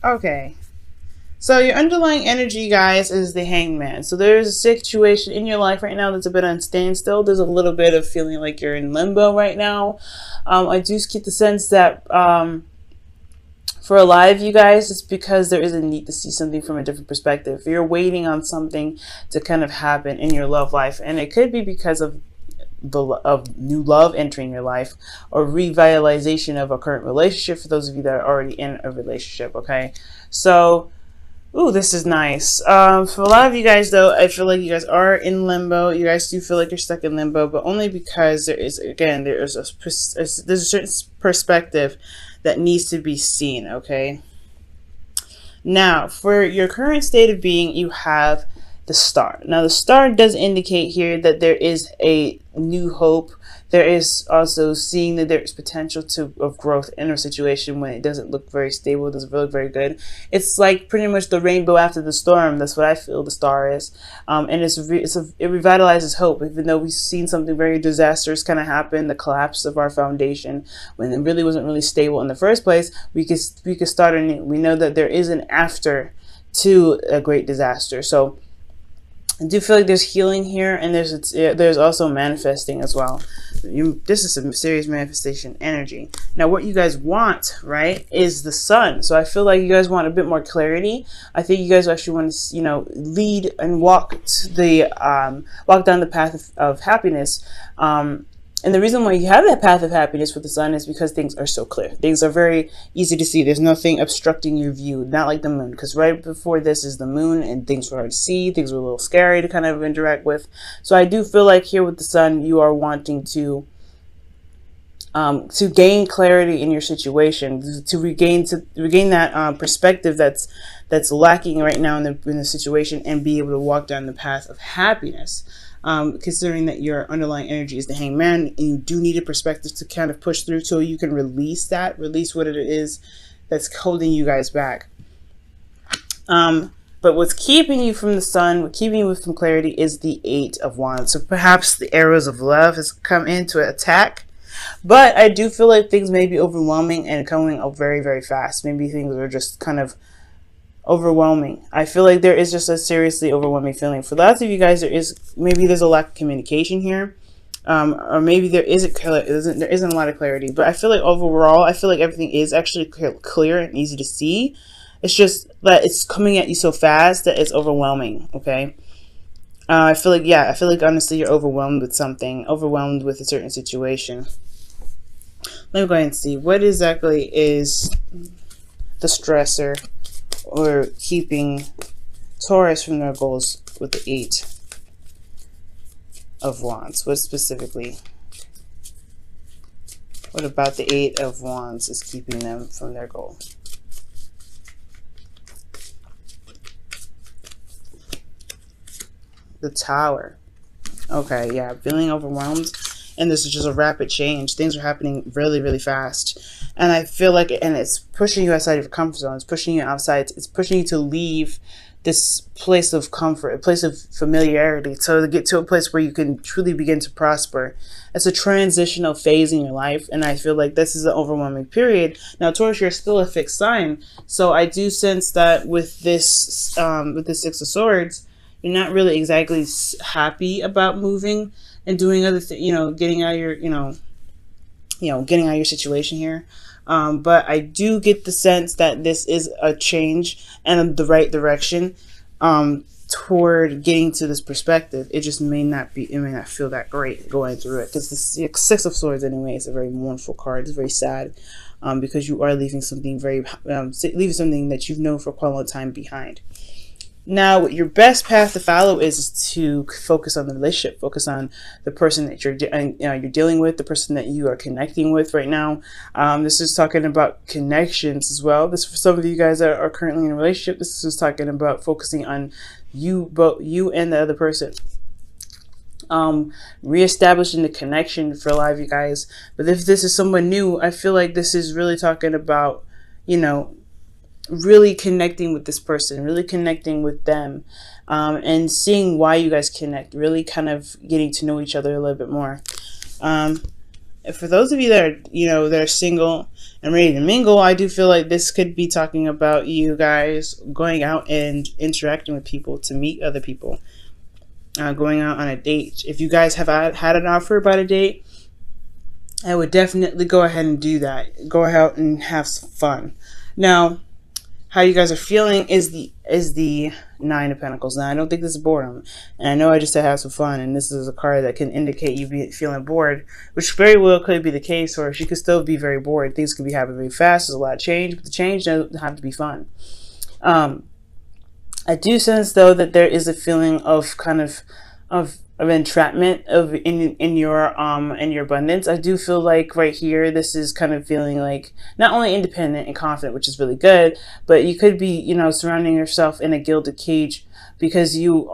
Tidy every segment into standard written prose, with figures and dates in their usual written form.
Okay. So your underlying energy, guys, is the Hangman. So there's a situation in your life right now that's a bit on standstill. There's a little bit of feeling like you're in limbo right now. I do get the sense that for a lot of you guys, it's because there is a need to see something from a different perspective. You're waiting on something to kind of happen in your love life, and it could be because of new love entering your life, or revitalization of a current relationship for those of you that are already in a relationship. Okay, so ooh, this is nice. For a lot of you guys, though, I feel like you guys are in limbo. You guys do feel like you're stuck in limbo, but only because there is, again, there's a certain perspective that needs to be seen, okay? Now, for your current state of being, you have the star. Now, the star does indicate here that there is a new hope. There is also seeing that there's potential of growth in a situation when it doesn't look very stable, it doesn't look very good. It's like pretty much the rainbow after the storm. That's what I feel the star is. And it revitalizes hope, even though we've seen something very disastrous kind of happen, the collapse of our foundation, when it really wasn't really stable in the first place. We could start anew. We know that there is an after to a great disaster. So I do feel like there's healing here, and there's also manifesting as well. This is some serious manifestation energy. Now, what you guys want, right, is the sun. So I feel like you guys want a bit more clarity. I think you guys actually want to, lead and walk down the path of happiness. And the reason why you have that path of happiness with the sun is because things are so clear. Things are very easy to see. There's nothing obstructing your view, not like the moon. Because right before this is the moon, and things were hard to see. Things were a little scary to kind of interact with. So I do feel like here with the sun, you are wanting to gain clarity in your situation, to regain that perspective that's lacking right now in the situation, and be able to walk down the path of happiness. Considering that your underlying energy is the Hangman, and you do need a perspective to kind of push through so you can release what it is that's holding you guys back. But what's keeping you from the sun, what's keeping you from clarity, is the Eight of Wands. So perhaps the arrows of love has come in to attack. But I do feel like things may be overwhelming and coming up very, very fast. Maybe things are just kind of overwhelming. I feel like there is just a seriously overwhelming feeling. For lots of you guys, there's a lack of communication here. Or maybe there isn't a lot of clarity. But I feel like overall, I feel like everything is actually clear and easy to see. It's just that it's coming at you so fast that it's overwhelming, okay? I feel like honestly you're overwhelmed with something, overwhelmed with a certain situation. Let me go ahead and see what exactly is the stressor or keeping Taurus from their goals with the Eight of Wands. What specifically? What about the Eight of Wands is keeping them from their goal? The Tower. Okay, yeah, feeling overwhelmed. And this is just a rapid change. Things are happening really, really fast. And I feel like, and it's pushing you outside of your comfort zone. It's pushing you outside. It's pushing you to leave this place of comfort, a place of familiarity, so to get to a place where you can truly begin to prosper. It's a transitional phase in your life. And I feel like this is an overwhelming period. Now, Taurus, you're still a fixed sign. So I do sense that with this Six of Swords, you're not really exactly happy about moving and doing other things, getting out of your, getting out of your situation here. But I do get the sense that this is a change and the right direction toward getting to this perspective. It just may not feel that great going through it, because the Six of Swords anyway is a very mournful card. It's very sad because you are leaving something leaving something that you've known for quite a long time behind. Now, your best path to follow is to focus on the relationship, focus on the person that you're dealing with, the person that you are connecting with right now. This is talking about connections as well. This, for some of you guys that are currently in a relationship, this is talking about focusing on both you and the other person. Reestablishing the connection for a lot of you guys. But if this is someone new, I feel like this is really talking about, really connecting with this person, really connecting with them, and seeing why you guys connect, really kind of getting to know each other a little bit more. For those of you that are, that are single and ready to mingle, I do feel like this could be talking about you guys going out and interacting with people to meet other people, going out on a date. If you guys have had an offer about a date, I would definitely go ahead and do that. Go out and have some fun. Now, how you guys are feeling is the Nine of Pentacles. Now, I don't think this is boredom, and I know I just said have some fun, and this is a card that can indicate you be feeling bored, which very well could be the case, or she could still be very bored. Things could be happening very fast. There's a lot of change, but the change doesn't have to be fun. I do sense though that there is a feeling of kind of entrapment in your abundance. I do feel like right here this is kind of feeling like not only independent and confident, which is really good, but you could be, you know, surrounding yourself in a gilded cage, because you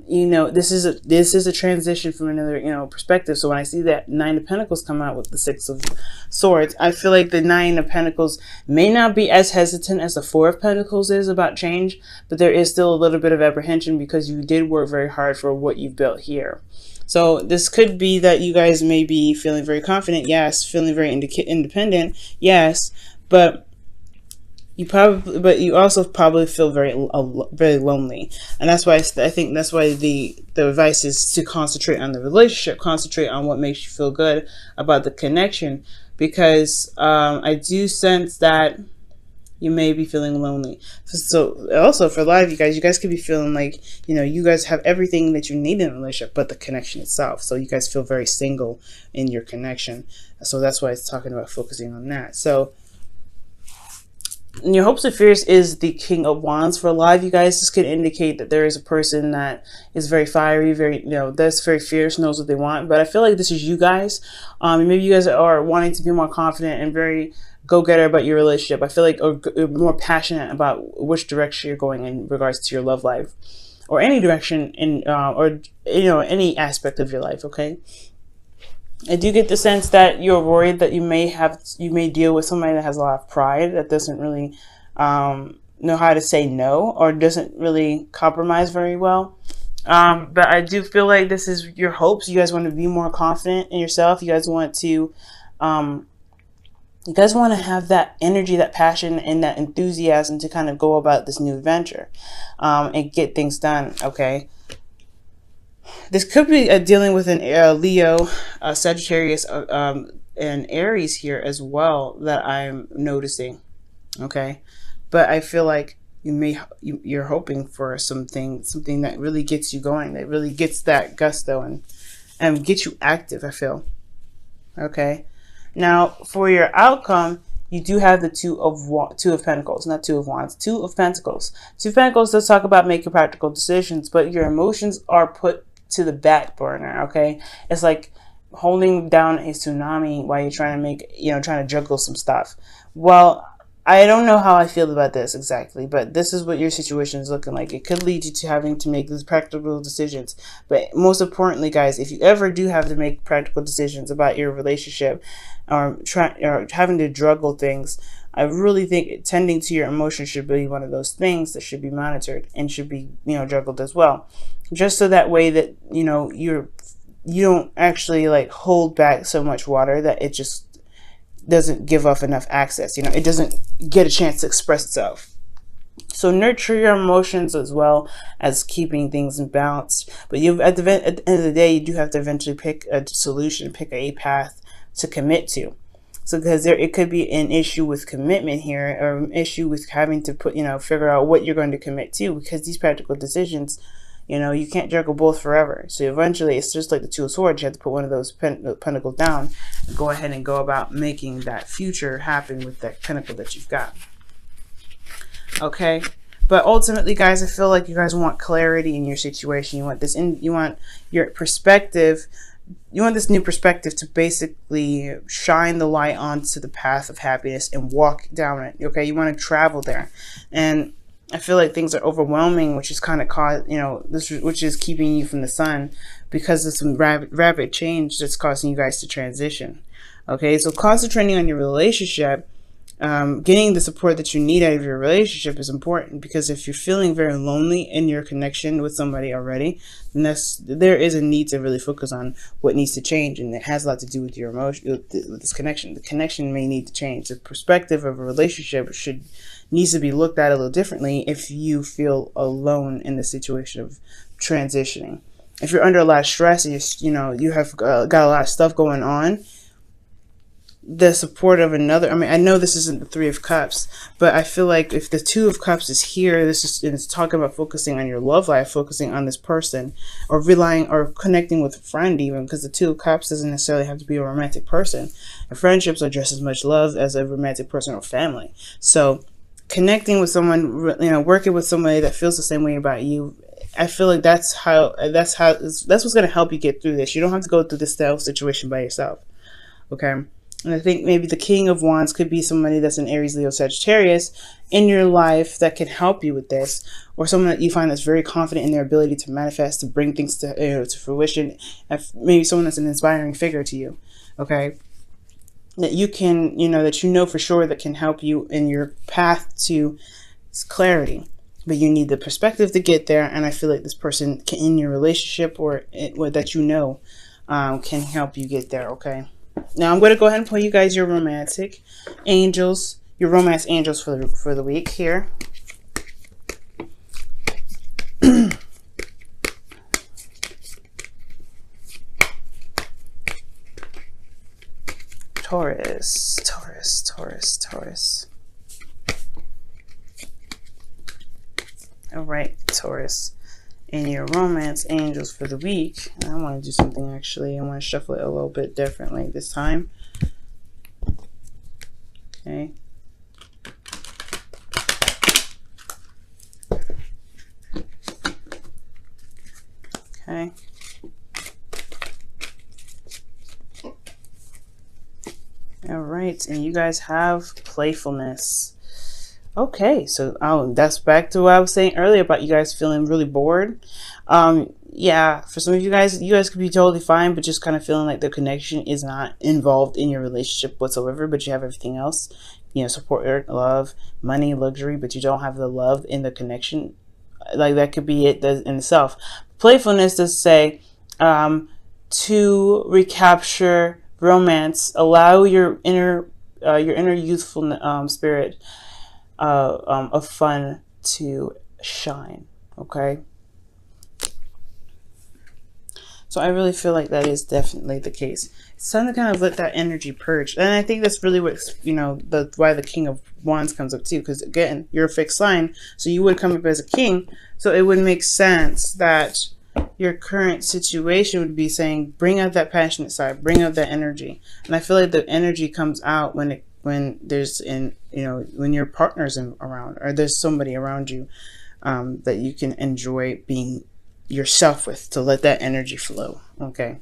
know, this is a transition from another, you know, perspective. So when I see that Nine of Pentacles come out with the Six of Swords, I feel like the Nine of Pentacles may not be as hesitant as the Four of Pentacles is about change, but there is still a little bit of apprehension because you did work very hard for what you built here. So this could be that you guys may be feeling very confident, yes, feeling very independent, yes, but you also probably feel very lonely, and that's why I think that's why the advice is to concentrate on the relationship, concentrate on what makes you feel good about the connection, because I do sense that you may be feeling lonely. So also for a lot of you guys could be feeling like, you know, you guys have everything that you need in a relationship but the connection itself. So you guys feel very single in your connection. So that's why it's talking about focusing on that. So your hopes and fears is the King of Wands. For a lot of you guys, this could indicate that there is a person that is very fiery, very, you know, that's very fierce, knows what they want. But I feel like this is you guys. Maybe you guys are wanting to be more confident and very go-getter about your relationship. I feel like or more passionate about which direction you're going in regards to your love life, or any direction in, or, you know, any aspect of your life. Okay. I do get the sense that you're worried that you may deal with somebody that has a lot of pride, that doesn't really know how to say no, or doesn't really compromise very well. But I do feel like this is your hopes. You guys want to be more confident in yourself. You guys want to have that energy, that passion, and that enthusiasm to kind of go about this new adventure and get things done. Okay. This could be dealing with an Leo, Sagittarius, and Aries here as well that I'm noticing. Okay, but I feel like you're hoping for something that really gets you going, that really gets that gusto and gets you active. I feel. Okay, now for your outcome, you do have the Two of Pentacles, not Two of Wands, Two of Pentacles. Two of Pentacles does talk about making practical decisions, but your emotions are put to the back burner. Okay, it's like holding down a tsunami while you're trying to juggle some stuff. Well, I don't know how I feel about this exactly, but this is what your situation is looking like. It could lead you to having to make these practical decisions. But most importantly, guys, if you ever do have to make practical decisions about your relationship, or having to juggle things, I really think tending to your emotions should be one of those things that should be monitored and should be, you know, juggled as well. Just so that way that, you know, you don't actually like hold back so much water that it just doesn't give off enough access. You know, it doesn't get a chance to express itself. So nurture your emotions as well as keeping things in balance. But at the end of the day, you do have to eventually pick a solution, pick a path to commit to. So because it could be an issue with commitment here, or an issue with having to figure out what you're going to commit to, because these practical decisions, you know, you can't juggle both forever. So eventually it's just like the Two of Swords. You have to put one of those pentacles down and go ahead and go about making that future happen with that pentacle that you've got. Okay. But ultimately, guys, I feel like you guys want clarity in your situation. You want you want your perspective. You want this new perspective to basically shine the light onto the path of happiness and walk down it. Okay. You want to travel there. And I feel like things are overwhelming, which is kind of which is keeping you from the sun, because of some rapid change that's causing you guys to transition. Okay, so concentrating on your relationship, getting the support that you need out of your relationship is important, because if you're feeling very lonely in your connection with somebody already, then there is a need to really focus on what needs to change, and it has a lot to do with your emotion, with this connection. The connection may need to change. The perspective of a relationship needs to be looked at a little differently if you feel alone in the situation of transitioning. If you're under a lot of stress and you have got a lot of stuff going on, the support of another, I mean, I know this isn't the Three of Cups, but I feel like if the Two of Cups is here, it's talking about focusing on your love life, focusing on this person, or relying or connecting with a friend even, because the Two of Cups doesn't necessarily have to be a romantic person. And friendships are just as much love as a romantic person or family. So connecting with someone, working with somebody that feels the same way about you, I feel like that's what's going to help you get through this. You don't have to go through this situation by yourself. Okay. And I think maybe the King of Wands could be somebody that's an Aries, Leo, Sagittarius in your life that can help you with this, or someone that you find that's very confident in their ability to manifest, to bring things to fruition. Maybe someone that's an inspiring figure to you, okay? That you can, that you know for sure that can help you in your path to clarity. But you need the perspective to get there, and I feel like this person in your relationship or that can help you get there, okay? Now I'm going to go ahead and pull you guys your romantic angels, your romance angels for the week here. Taurus, Taurus, Taurus, Taurus. All right, Taurus. And your romance angels for the week. I want to do something actually. I want to shuffle it a little bit differently this time. Okay. Okay. All right, and you guys have playfulness. Okay, so that's back to what I was saying earlier about you guys feeling really bored. Yeah, for some of you guys could be totally fine, but just kind of feeling like the connection is not involved in your relationship whatsoever, but you have everything else, support, love, money, luxury, but you don't have the love in the connection. Like that could be it in itself. Playfulness does say to recapture romance, allow your inner youthful spirit of fun to shine. Okay, so I really feel like that is definitely the case. It's time to kind of let that energy purge, and I think that's really what why the King of Wands comes up too, because again, you're a fixed sign, so you would come up as a king, so it would make sense that your current situation would be saying, bring out that passionate side, bring out that energy. And I feel like the energy comes out when there's when your partner's around, or there's somebody around you that you can enjoy being yourself with, to let that energy flow. Okay,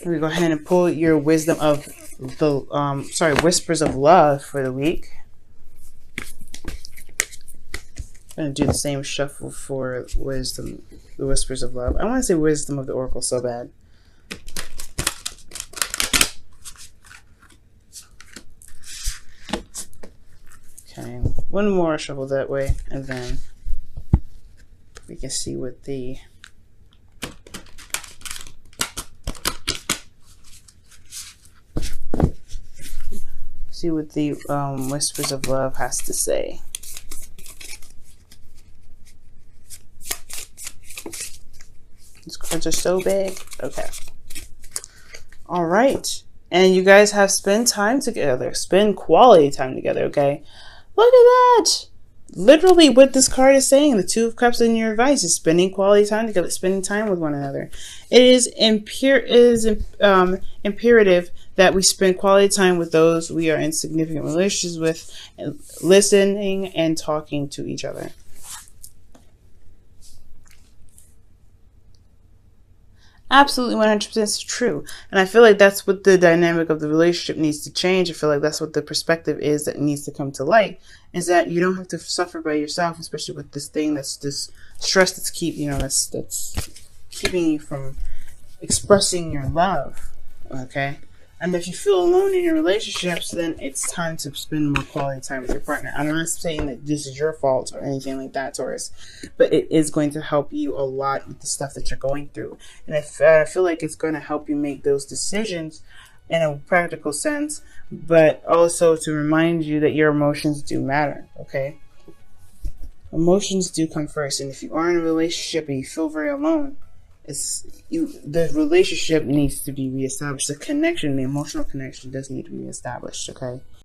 we go ahead and pull your wisdom of the whispers of love for the week. I'm gonna do the same shuffle for wisdom, the whispers of love. I want to say wisdom of the oracle so bad. Okay, one more shuffle that way, and then we can see what the whispers of love has to say. These cards are so big. Okay. All right. And you guys have spent time together. Spend quality time together, okay? Look at that. Literally what this card is saying, the Two of Cups in your advice is spending quality time together, spending time with one another. It is imperative that we spend quality time with those we are in significant relationships with, and listening and talking to each other. Absolutely 100% true. And I feel like that's what the dynamic of the relationship needs to change. I feel like that's what the perspective is that needs to come to light, is that you don't have to suffer by yourself, especially with this thing that's this stress that's that's keeping you from expressing your love. Okay. And if you feel alone in your relationships, then it's time to spend more quality time with your partner. I'm not saying that this is your fault or anything like that, Taurus, but it is going to help you a lot with the stuff that you're going through. And I feel like it's going to help you make those decisions in a practical sense, but also to remind you that your emotions do matter, okay? Emotions do come first, and if you are in a relationship and you feel very alone, the relationship needs to be reestablished. The connection, the emotional connection does need to be reestablished, okay?